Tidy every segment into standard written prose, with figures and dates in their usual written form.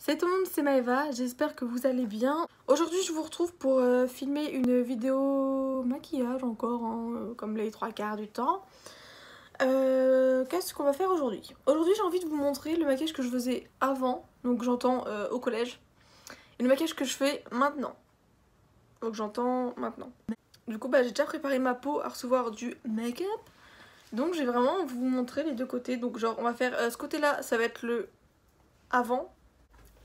Salut tout le monde, c'est Maëva, j'espère que vous allez bien. Aujourd'hui je vous retrouve pour filmer une vidéo maquillage encore, hein, comme les trois quarts du temps. Qu'est-ce qu'on va faire aujourd'hui? Aujourd'hui j'ai envie de vous montrer le maquillage que je faisais avant, donc j'entends au collège, et le maquillage que je fais maintenant, donc j'entends maintenant. Du coup j'ai déjà préparé ma peau à recevoir du make-up, donc je vais vraiment vous montrer les deux côtés. Donc genre on va faire ce côté là, ça va être le avant.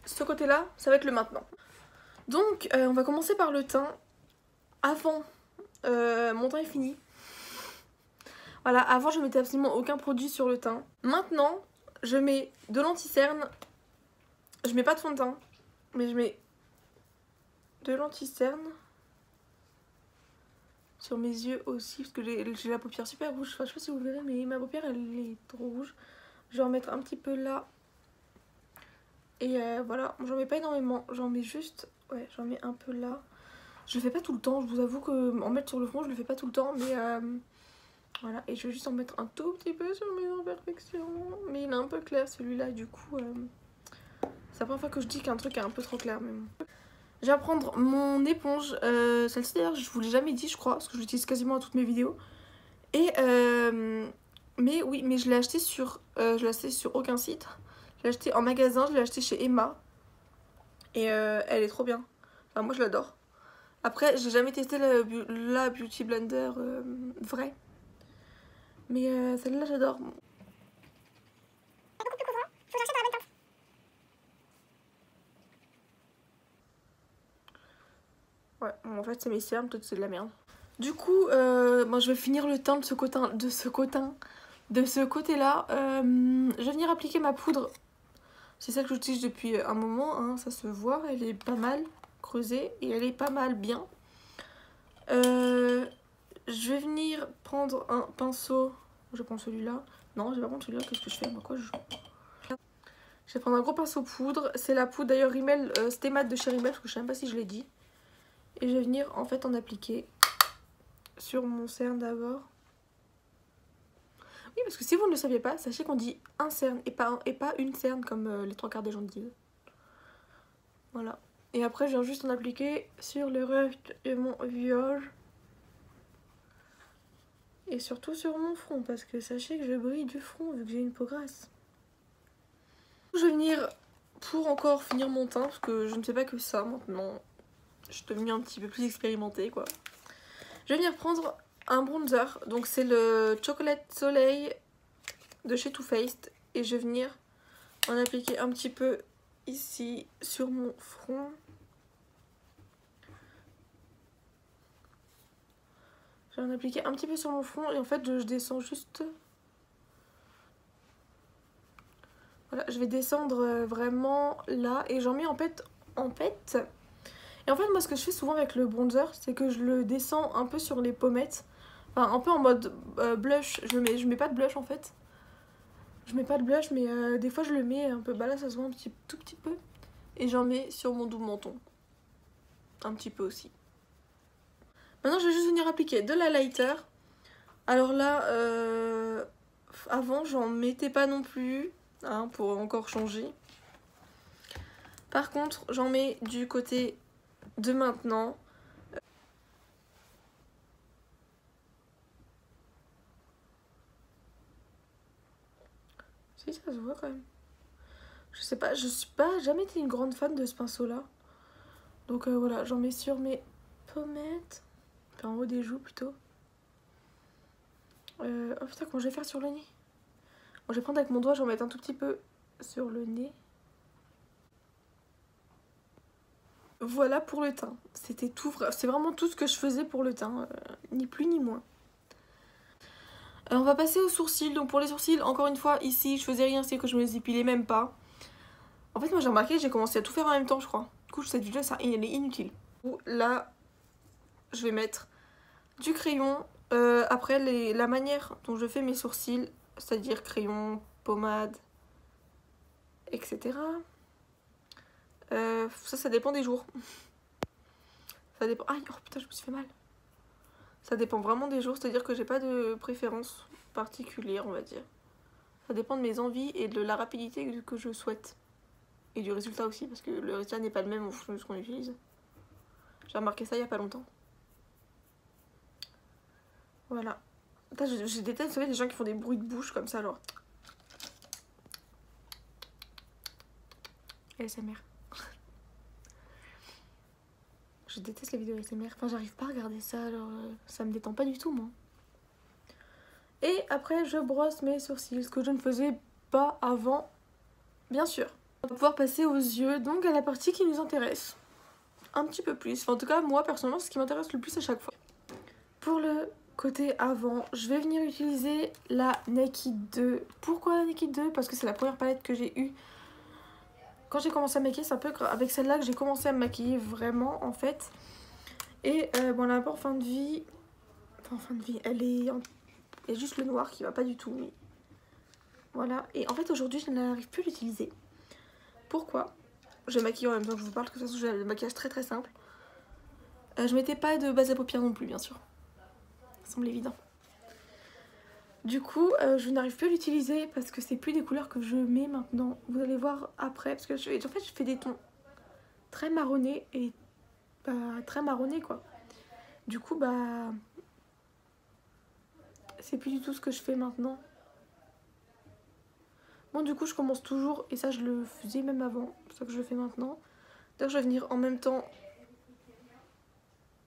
Ce côté là ça va être le maintenant. Donc on va commencer par le teint. Avant mon teint est fini. Voilà, avant je mettais absolument aucun produit sur le teint. Maintenant je mets de l'anti-cerne. Je mets pas de fond de teint, mais je mets de l'anti-cerne sur mes yeux aussi, parce que j'ai la paupière super rouge. Enfin je sais pas si vous verrez, mais ma paupière elle est trop rouge. Je vais en mettre un petit peu là. Et voilà, j'en mets pas énormément, j'en mets juste, ouais, j'en mets un peu là. Je le fais pas tout le temps, je vous avoue que en mettre sur le front, je le fais pas tout le temps, mais voilà. Et je vais juste en mettre un tout petit peu sur mes imperfections. Mais il est un peu clair celui-là, du coup, c'est la première fois que je dis qu'un truc est un peu trop clair, mais bon. Je vais prendre mon éponge, celle-ci d'ailleurs, je vous l'ai jamais dit, je crois, parce que je l'utilise quasiment à toutes mes vidéos. Et mais oui, mais je l'ai acheté sur aucun site. Je l'ai acheté en magasin, je l'ai acheté chez Emma. Et elle est trop bien. Enfin, moi je l'adore. Après, j'ai jamais testé la Beauty Blender vraie. Mais celle-là j'adore. Ouais, bon, en fait c'est mes cernes, peut-être c'est de la merde. Du coup, moi je vais finir le teint de ce côté-là. Je vais venir appliquer ma poudre. C'est celle que j'utilise depuis un moment, hein, ça se voit, elle est pas mal creusée et elle est pas mal bien. Je vais venir prendre un pinceau. Je prends celui-là. Non, je vais pas prendre celui-là, qu'est-ce que je fais? Moi, quoi, je vais prendre un gros pinceau poudre. C'est la poudre d'ailleurs Rimmel Stay Matte de chez Rimmel, parce que je sais même pas si je l'ai dit. Et je vais venir en fait en appliquer sur mon cerne d'abord. Oui, parce que si vous ne le saviez pas, sachez qu'on dit un cerne et pas une cerne comme les trois quarts des gens disent. Voilà. Et après, je viens juste en appliquer sur le reste de mon visage. Et surtout sur mon front, parce que sachez que je brille du front vu que j'ai une peau grasse. Je vais venir pour encore finir mon teint, parce que je ne fais pas que ça maintenant. Je suis devenue un petit peu plus expérimentée quoi. Je vais venir prendre un bronzer, donc c'est le Chocolate Soleil de chez Too Faced. Et je vais venir en appliquer un petit peu ici sur mon front. Je vais en appliquer un petit peu sur mon front et en fait je descends juste. Voilà, je vais descendre vraiment là et j'en mets en fait. Et en fait moi ce que je fais souvent avec le bronzer, c'est que je le descends un peu sur les pommettes. Enfin un peu en mode blush, je mets pas de blush en fait. Je mets pas de blush mais des fois je le mets un peu, bah là ça se voit un tout petit peu. Et j'en mets sur mon double menton. Un petit peu aussi. Maintenant je vais juste venir appliquer de la lighter. Alors là, avant j'en mettais pas non plus, hein, pour encore changer. Par contre j'en mets du côté de maintenant. Si ça se voit quand même. Je sais pas, je suis pas jamais été une grande fan de ce pinceau là. Donc voilà, j'en mets sur mes pommettes. Enfin en haut des joues plutôt. Oh putain, comment je vais faire sur le nez? Bon, je vais prendre avec mon doigt, j'en mets un tout petit peu sur le nez. Voilà pour le teint. C'était tout, c'est vraiment tout ce que je faisais pour le teint, ni plus ni moins. On va passer aux sourcils. Donc pour les sourcils, encore une fois, ici, je faisais rien, c'est que je me les épilais même pas. En fait, moi j'ai remarqué, j'ai commencé à tout faire en même temps, je crois. Du coup, cette vidéo, elle est inutile. Là, je vais mettre du crayon. Après, la manière dont je fais mes sourcils, c'est-à-dire crayon, pommade, etc. Ça dépend des jours. Ça dépend. Aïe, oh putain, je me suis fait mal. Ça dépend vraiment des jours, c'est-à-dire que j'ai pas de préférence particulière, on va dire. Ça dépend de mes envies et de la rapidité que je souhaite. et du résultat aussi, parce que le résultat n'est pas le même en fonction de ce qu'on utilise. J'ai remarqué ça il y a pas longtemps. Voilà. Putain, je déteste, vous savez, les gens qui font des bruits de bouche comme ça, alors. ASMR. Je déteste les vidéos ASMR. Enfin, j'arrive pas à regarder ça, alors ça me détend pas du tout, moi. Et après, je brosse mes sourcils, ce que je ne faisais pas avant, bien sûr. On va pouvoir passer aux yeux, donc à la partie qui nous intéresse. Un petit peu plus. Enfin, en tout cas, moi, personnellement, c'est ce qui m'intéresse le plus à chaque fois. Pour le côté avant, je vais venir utiliser la Naked 2. Pourquoi la Naked 2? Parce que c'est la première palette que j'ai eue quand j'ai commencé à me maquiller. C'est un peu avec celle-là que j'ai commencé à me maquiller vraiment, en fait. Et bon, elle a un peu en fin de vie. Enfin, en fin de vie, elle est... Il y a juste le noir qui va pas du tout. Mais... Voilà. Et en fait, aujourd'hui, je n'arrive plus à l'utiliser. Pourquoi? Je maquille en même temps que je vous parle, que de toute façon, j'ai le maquillage très très simple. Je mettais pas de base à paupières non plus, bien sûr. Ça semble évident. Du coup, je n'arrive plus à l'utiliser parce que c'est plus des couleurs que je mets maintenant. Vous allez voir après, parce que en fait, je fais des tons très marronnés et très marronnés, quoi. Du coup, c'est plus du tout ce que je fais maintenant. Bon, du coup, je commence toujours, et ça, je le faisais même avant, c'est pour ça que je le fais maintenant. D'ailleurs, je vais venir en même temps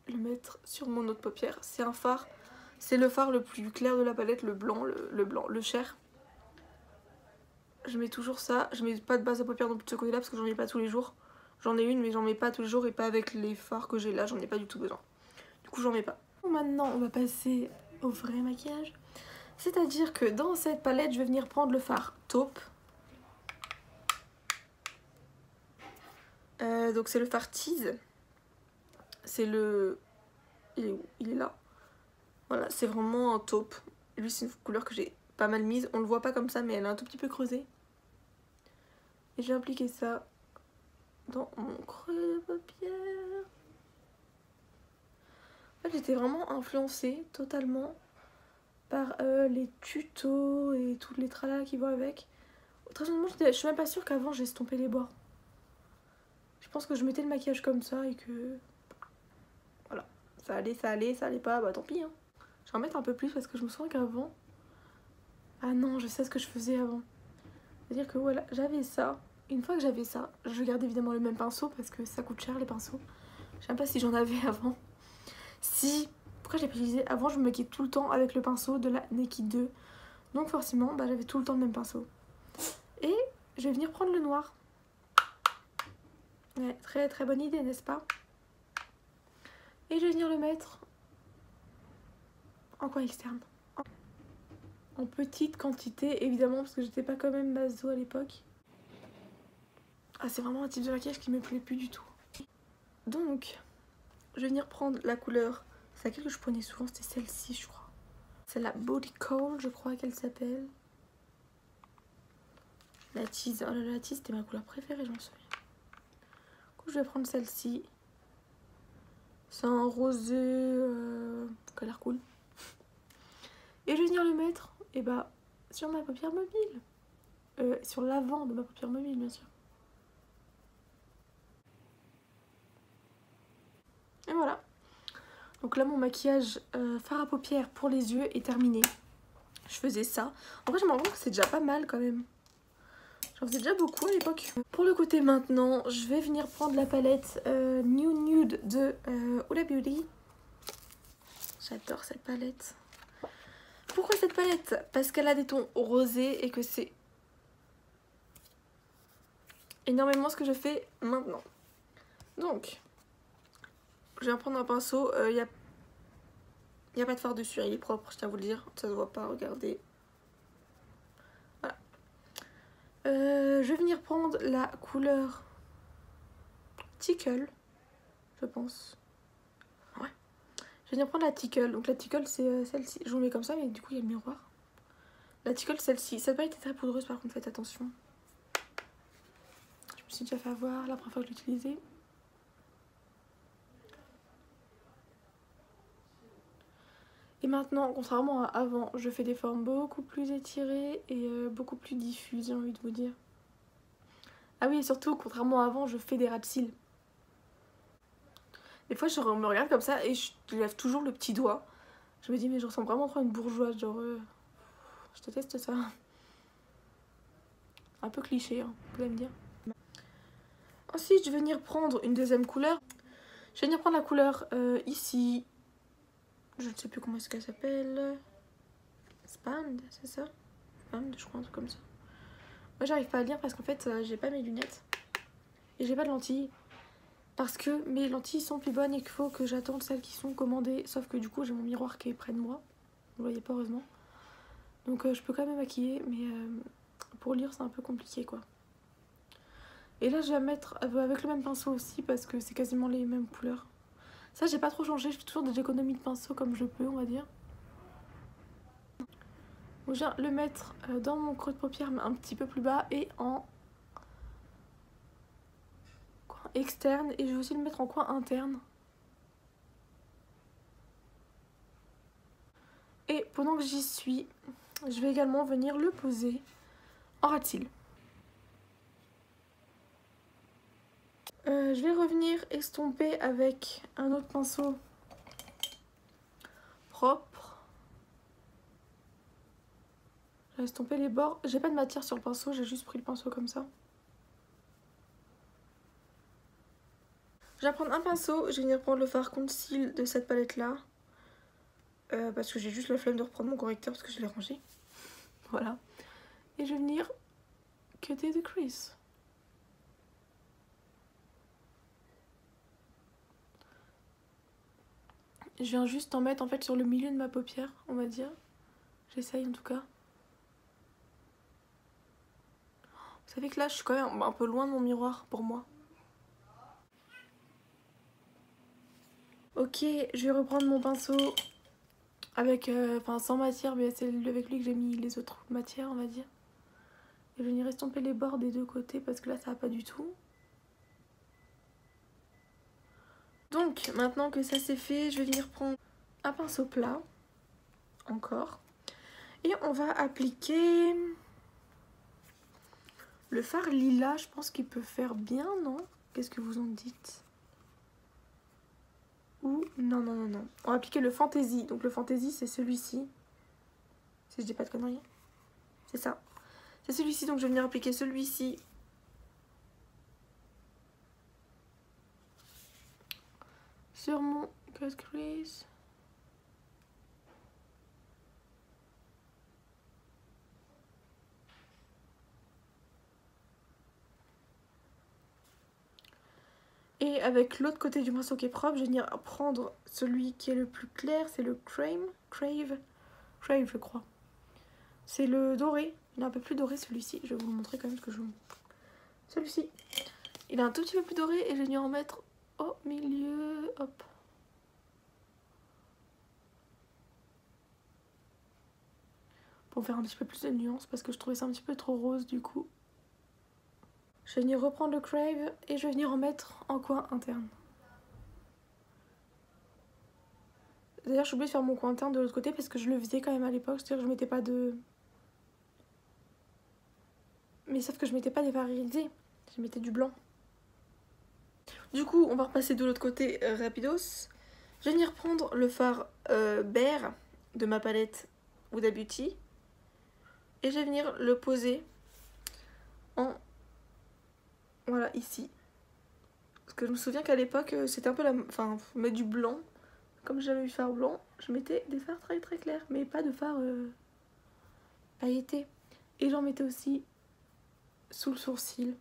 le mettre sur mon autre paupière. C'est un fard, c'est le fard le plus clair de la palette, le blanc, le chair. Je mets toujours ça, je mets pas de base à paupières non plus de ce côté là parce que j'en mets pas tous les jours. J'en ai une mais j'en mets pas tous les jours et pas avec les fards que j'ai là, j'en ai pas du tout besoin. Du coup j'en mets pas. Maintenant on va passer au vrai maquillage. C'est-à-dire que dans cette palette je vais venir prendre le fard taupe. Donc c'est le fard tease. C'est le... Il est où? Il est là. Voilà, c'est vraiment un taupe. Lui c'est une couleur que j'ai pas mal mise. On le voit pas comme ça mais elle est un tout petit peu creusée. Et j'ai appliqué ça dans mon creux de paupière. En fait, j'étais vraiment influencée totalement par les tutos et toutes les tralas qui vont avec. Très honnêtement, je suis même pas sûre qu'avant j'ai estompé les bords. Je pense que je mettais le maquillage comme ça et que... Voilà. Ça allait pas, bah tant pis. Hein. Je vais en mettre un peu plus parce que je me souviens qu'avant... Ah non, je sais ce que je faisais avant. C'est-à-dire que voilà, j'avais ça. Une fois que j'avais ça, je gardais évidemment le même pinceau parce que ça coûte cher les pinceaux. Je sais même pas si j'en avais avant. Si, pourquoi je l'ai pas utilisé? Avant je me maquillais tout le temps avec le pinceau de la Naked 2. Donc forcément j'avais tout le temps le même pinceau. Et je vais venir prendre le noir. Ouais, très très bonne idée n'est-ce pas? Et je vais venir le mettre en coin externe. En petite quantité évidemment parce que j'étais pas quand même maso à l'époque. Ah c'est vraiment un type de maquillage qui me plaît plus du tout. Donc je vais venir prendre la couleur, c'est laquelle que je prenais souvent, c'était celle-ci je crois. C'est la Body Call je crois qu'elle s'appelle. La tease, oh là là, la tease c'était ma couleur préférée je m'en souviens. Du coup je vais prendre celle-ci. C'est un rosé qui a l'air cool. Et je vais venir le mettre sur ma paupière mobile. Sur l'avant de ma paupière mobile bien sûr. Et voilà. Donc là mon maquillage fard à paupières pour les yeux est terminé. Je faisais ça. En vrai je me rends compte que c'est déjà pas mal quand même. J'en faisais déjà beaucoup à l'époque. Pour le côté maintenant, je vais venir prendre la palette New Nude de Huda Beauty. J'adore cette palette. Pourquoi cette palette? Parce qu'elle a des tons rosés et que c'est énormément ce que je fais maintenant. Donc, je vais prendre un pinceau. Il n'y a pas de fard dessus, il est propre, je tiens à vous le dire. Ça se voit pas, regardez. Voilà. Je vais venir prendre la couleur Tickle, je pense. Ouais. Je vais venir prendre la Tickle. Donc la Tickle, c'est celle-ci. Je vous mets comme ça, mais du coup, il y a le miroir. La Tickle, celle-ci. Cette palette est très poudreuse, par contre, faites attention. Je me suis déjà fait avoir la première fois que je l'utilisais. Et maintenant, contrairement à avant, je fais des formes beaucoup plus étirées et beaucoup plus diffuses, j'ai envie de vous dire. Ah oui, et surtout, contrairement à avant, je fais des ras de cils. Des fois, je me regarde comme ça et je lève toujours le petit doigt. Je me dis, mais je ressemble vraiment trop à une bourgeoise, genre... je déteste ça. Un peu cliché, hein, vous allez me dire. Ensuite, je vais venir prendre une deuxième couleur. Je vais venir prendre la couleur ici. Je ne sais plus comment est-ce qu'elle s'appelle. Spand, c'est ça? Spand, je crois, un truc comme ça. Moi, j'arrive pas à lire parce qu'en fait, j'ai pas mes lunettes. Et j'ai pas de lentilles. Parce que mes lentilles sont plus bonnes et qu'il faut que j'attende celles qui sont commandées. Sauf que du coup, j'ai mon miroir qui est près de moi. Vous voyez pas, heureusement. Donc, je peux quand même me maquiller, mais pour lire, c'est un peu compliqué, quoi. Et là, je vais mettre avec le même pinceau aussi parce que c'est quasiment les mêmes couleurs. Ça, j'ai pas trop changé. Je fais toujours des économies de pinceau comme je peux, on va dire. Donc, je viens le mettre dans mon creux de paupière, mais un petit peu plus bas et en coin externe. Et je vais aussi le mettre en coin interne. Et pendant que j'y suis, je vais également venir le poser en ras de cils. Je vais revenir estomper avec un autre pinceau propre. Je vais estomper les bords. J'ai pas de matière sur le pinceau, j'ai juste pris le pinceau comme ça. Je vais prendre un pinceau, je vais venir prendre le fard conceal de cette palette là. Parce que j'ai juste la flemme de reprendre mon correcteur parce que je l'ai rangé. Voilà. Et je vais venir cutter the crease. Je viens juste en mettre en fait sur le milieu de ma paupière, on va dire. J'essaye en tout cas. Vous savez que là je suis quand même un peu loin de mon miroir pour moi. Ok, je vais reprendre mon pinceau avec, enfin sans matière, mais c'est avec lui que j'ai mis les autres matières, on va dire. Et je vais venir estomper les bords des deux côtés parce que là ça va pas du tout. Donc maintenant que ça c'est fait, je vais venir prendre un pinceau plat, encore. Et on va appliquer le fard lilas, je pense qu'il peut faire bien, non? Qu'est-ce que vous en dites? Ou non, non, non, non. On va appliquer le Fantasy. Donc le Fantasy, c'est celui-ci. Si je dis pas de conneries. C'est ça. C'est celui-ci, donc je vais venir appliquer celui-ci. Sur mon cut crease. Et avec l'autre côté du pinceau qui est propre, je vais venir prendre celui qui est le plus clair, c'est le Crave, je crois. C'est le doré, il est un peu plus doré celui-ci, je vais vous le montrer quand même ce que je... Celui-ci, il est un tout petit peu plus doré et je vais venir en mettre au milieu, hop. Pour faire un petit peu plus de nuances parce que je trouvais ça un petit peu trop rose du coup. Je vais venir reprendre le Crave et je vais venir en mettre en coin interne. D'ailleurs, j'ai oublié de faire mon coin interne de l'autre côté parce que je le faisais quand même à l'époque. C'est-à-dire que je mettais pas de... Mais sauf que je mettais pas des variétés. Je mettais du blanc. Du coup, on va repasser de l'autre côté rapidos. Je vais venir prendre le fard Bear de ma palette Huda Beauty. Et je vais venir le poser en... Voilà, ici. Parce que je me souviens qu'à l'époque, c'était un peu la... Enfin, mettre du blanc. Comme j'avais eu fard blanc, je mettais des fards très très clairs. Mais pas de fard pailleté. Et j'en mettais aussi sous le sourcil.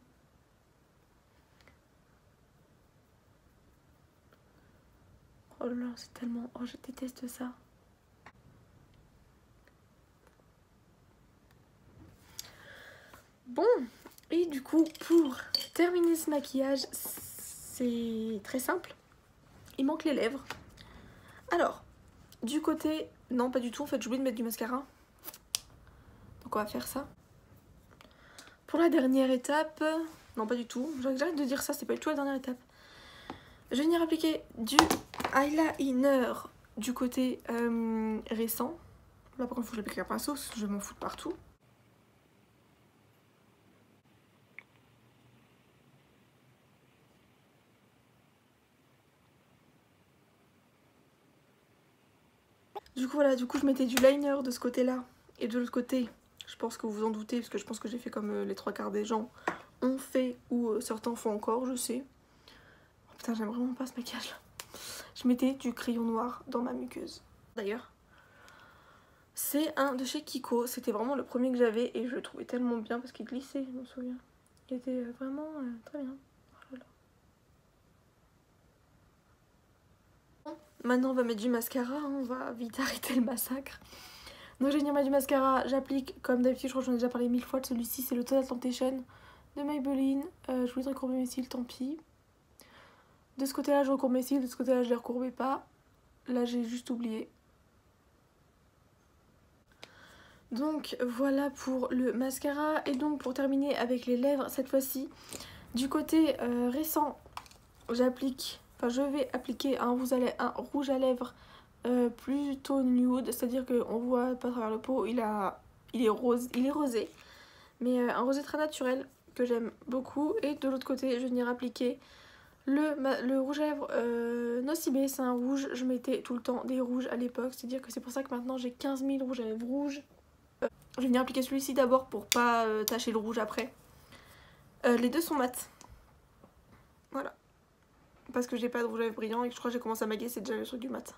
Oh là là, c'est tellement... Oh, je déteste ça. Bon, et du coup, pour terminer ce maquillage, c'est très simple. Il manque les lèvres. Alors, du côté... Non, pas du tout. En fait, j'ai oublié de mettre du mascara. Donc, on va faire ça. Pour la dernière étape... Non, pas du tout. J'arrête de dire ça, c'est pas du tout la dernière étape. Je vais venir appliquer du eyeliner du côté récent. Là, par contre, il faut que j'applique un pinceau, parce que je vais m'en foutre partout. Du coup voilà, du coup je mettais du liner de ce côté là. Et de l'autre côté, je pense que vous vous en doutez, parce que je pense que j'ai fait comme les trois quarts des gens ont fait, ou certains font encore, je sais. Oh, putain, j'aime vraiment pas ce maquillage là. Je mettais du crayon noir dans ma muqueuse. D'ailleurs, c'est un de chez Kiko, c'était vraiment le premier que j'avais et je le trouvais tellement bien parce qu'il glissait, je me souviens. Il était vraiment très bien. Oh là là. Maintenant on va mettre du mascara, hein, on va vite arrêter le massacre. Donc je vais venir mettre du mascara, j'applique comme d'habitude, je crois que j'en ai déjà parlé 1000 fois de celui-ci, c'est le Total Temptation de Maybelline. Je voulais recourber mes cils, tant pis. De ce côté là je recourbe mes cils, de ce côté là je les recourbais pas. Là j'ai juste oublié. Donc voilà pour le mascara. Et donc pour terminer avec les lèvres, cette fois-ci, du côté récent, j'applique, enfin je vais appliquer un rouge à lèvres plutôt nude, c'est-à-dire qu'on voit pas à travers le pot, il est rosé, mais un rosé très naturel que j'aime beaucoup. Et de l'autre côté, je vais venir appliquer le rouge à lèvres Nocibé. C'est un rouge, je mettais tout le temps des rouges à l'époque, c'est-à-dire que c'est pour ça que maintenant j'ai 15 000 rouges à lèvres rouges. Je vais venir appliquer celui-ci d'abord pour pas tacher le rouge après. Les deux sont mat. Voilà. Parce que j'ai pas de rouge à lèvres brillant et que je crois que j'ai commencé à m'agacer déjà le truc du mat.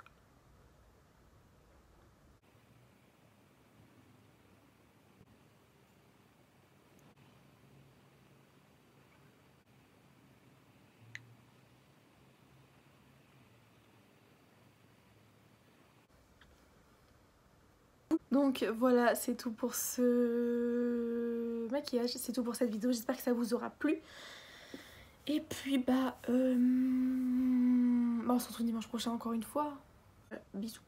Donc voilà, c'est tout pour ce maquillage, c'est tout pour cette vidéo, j'espère que ça vous aura plu. Et puis bah on se retrouve dimanche prochain encore une fois. Bisous.